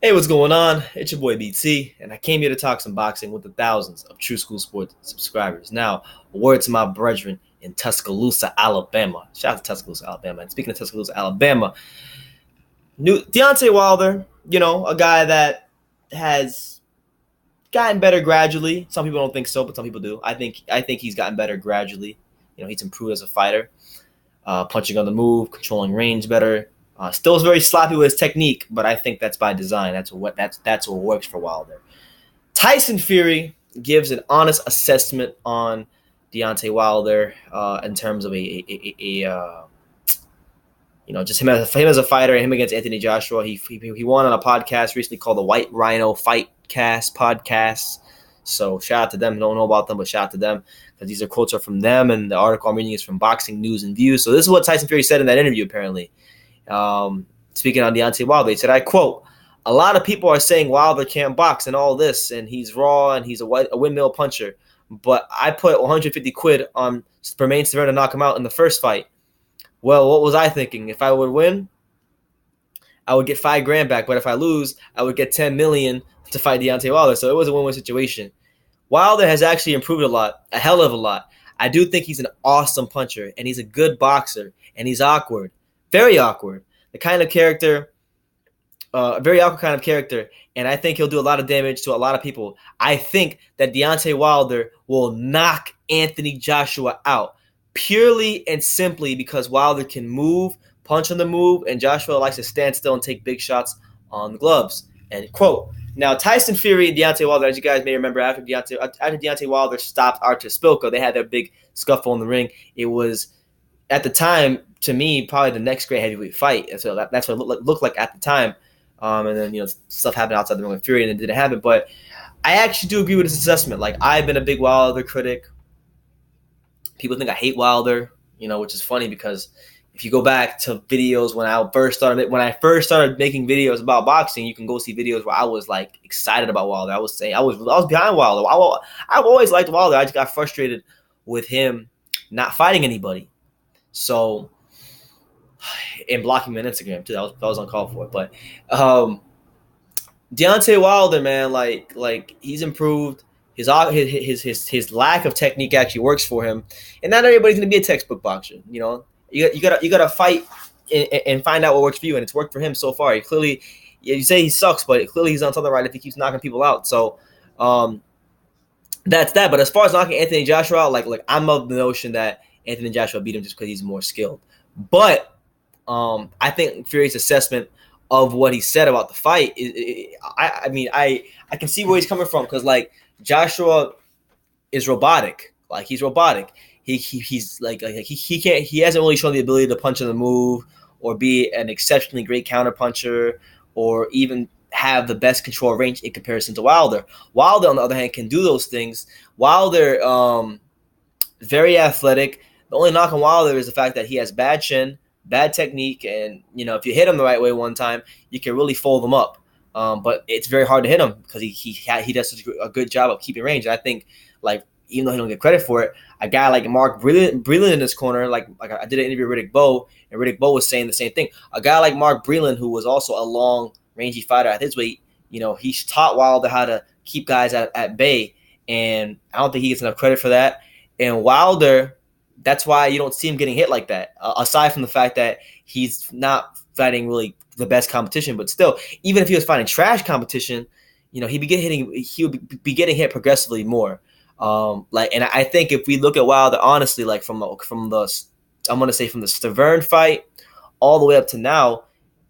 Hey, what's going on? It's your boy BT, and I came here to talk some boxing with the thousands of True School Sports subscribers. Now, a word to my brethren in Tuscaloosa, Alabama. Shout out to Tuscaloosa, Alabama. And speaking of Tuscaloosa, Alabama, new Deontay Wilder, a guy that has gotten better gradually. Some people don't think so, but some people do. I think he's gotten better gradually. He's improved as a fighter, punching on the move, controlling range better. Still is very sloppy with his technique, but I think that's by design. That's what works for Wilder. Tyson Fury gives an honest assessment on Deontay Wilder in terms of just him as a fighter and him against Anthony Joshua. He won on a podcast recently called the White Rhino Fight Cast podcast. So shout out to them. Don't know about them, but shout out to them because these quotes are from them, and the article I'm reading is from Boxing News and Views. So this is what Tyson Fury said in that interview. Apparently, speaking on Deontay Wilder, he said, "I quote: A lot of people are saying Wilder can't box and all this, and he's raw and he's a windmill puncher. But I put 150 quid on Bermain Stavern to knock him out in the first fight. Well, what was I thinking? If I would win, I would get $5,000 back. But if I lose, I would get 10 million to fight Deontay Wilder. So it was a win-win situation. Wilder has actually improved a lot, a hell of a lot. I do think he's an awesome puncher, and he's a good boxer, and he's awkward, very awkward. The kind of character, a very awkward kind of character, and I think he'll do a lot of damage to a lot of people. I think that Deontay Wilder will knock Anthony Joshua out purely and simply because Wilder can move, punch on the move, and Joshua likes to stand still and take big shots on the gloves." End quote. Now, Tyson Fury and Deontay Wilder, as you guys may remember, after Deontay Wilder stopped Artur Spilko, they had their big scuffle in the ring. It was, at the time, to me, probably the next great heavyweight fight. So that's what it looked like at the time. And then, stuff happened outside the ring with Fury and it didn't happen. But I actually do agree with his assessment. Like, I've been a big Wilder critic. People think I hate Wilder, which is funny because if you go back to videos when I first started making videos about boxing, you can go see videos where I was like excited about Wilder. I was saying I was behind Wilder. I've always liked Wilder. I just got frustrated with him not fighting anybody. So, and blocking me on Instagram too. That was uncalled for. But Deontay Wilder, man, like he's improved. His lack of technique actually works for him, and not everybody's gonna be a textbook boxer. You gotta fight and find out what works for you, and it's worked for him so far. You say he sucks, but clearly he's on something right if he keeps knocking people out. So that's that. But as far as knocking Anthony Joshua out, like I'm of the notion that Anthony Joshua beat him just because he's more skilled. But I think Fury's assessment of what he said about the fight, I can see where he's coming from because like Joshua is robotic. Like he's robotic. He's like he can't. He hasn't really shown the ability to punch on the move or be an exceptionally great counter puncher or even have the best control range in comparison to Wilder. Wilder, on the other hand, can do those things. Wilder, very athletic. The only knock on Wilder is the fact that he has bad chin, bad technique, and if you hit him the right way one time, you can really fold him up. But it's very hard to hit him because he does such a good job of keeping range. And I think, like, even though he don't get credit for it, a guy like Mark Breland in this corner, like I did an interview with Riddick Bowe, and Riddick Bowe was saying the same thing. A guy like Mark Breland, who was also a long, rangy fighter at his weight, he's taught Wilder how to keep guys at bay, and I don't think he gets enough credit for that. And Wilder, that's why you don't see him getting hit like that, aside from the fact that he's not fighting really the best competition, but still, even if he was fighting trash competition, he would be getting hit progressively more. And I think if we look at Wilder honestly, like from the I'm gonna say from the Stavern fight all the way up to now,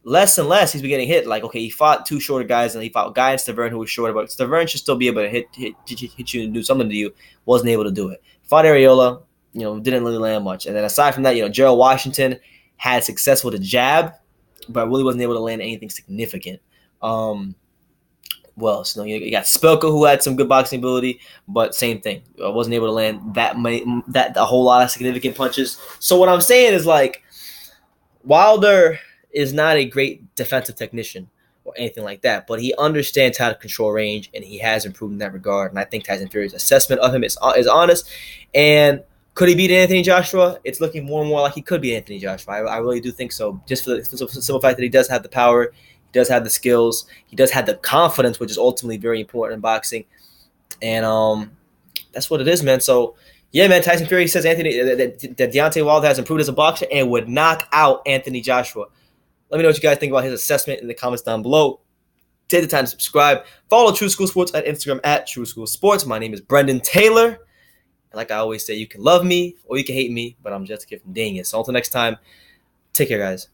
less and less he's been getting hit. Like, okay, he fought two shorter guys and he fought a guy in Stavern who was shorter, but Stavern should still be able to hit you and do something to you. Wasn't able to do it. Fought Areola, didn't really land much. And then aside from that, Gerald Washington had success with a jab, but really wasn't able to land anything significant. Well, so you got Spilka, who had some good boxing ability, but same thing. Wasn't able to land a whole lot of significant punches. So what I'm saying is, like, Wilder is not a great defensive technician or anything like that, but he understands how to control range, and he has improved in that regard. And I think Tyson Fury's assessment of him is honest. And could he beat Anthony Joshua? It's looking more and more like he could beat Anthony Joshua. I really do think so, just for the simple fact that he does have the power. He does have the skills. He does have the confidence, which is ultimately very important in boxing. And that's what it is, man. So, yeah, man, Tyson Fury says that Deontay Wilder has improved as a boxer and would knock out Anthony Joshua. Let me know what you guys think about his assessment in the comments down below. Take the time to subscribe. Follow True School Sports on Instagram at True School Sports. My name is Brendan Taylor. And like I always say, you can love me or you can hate me, but I'm just a kid from Dang it. So until next time, take care, guys.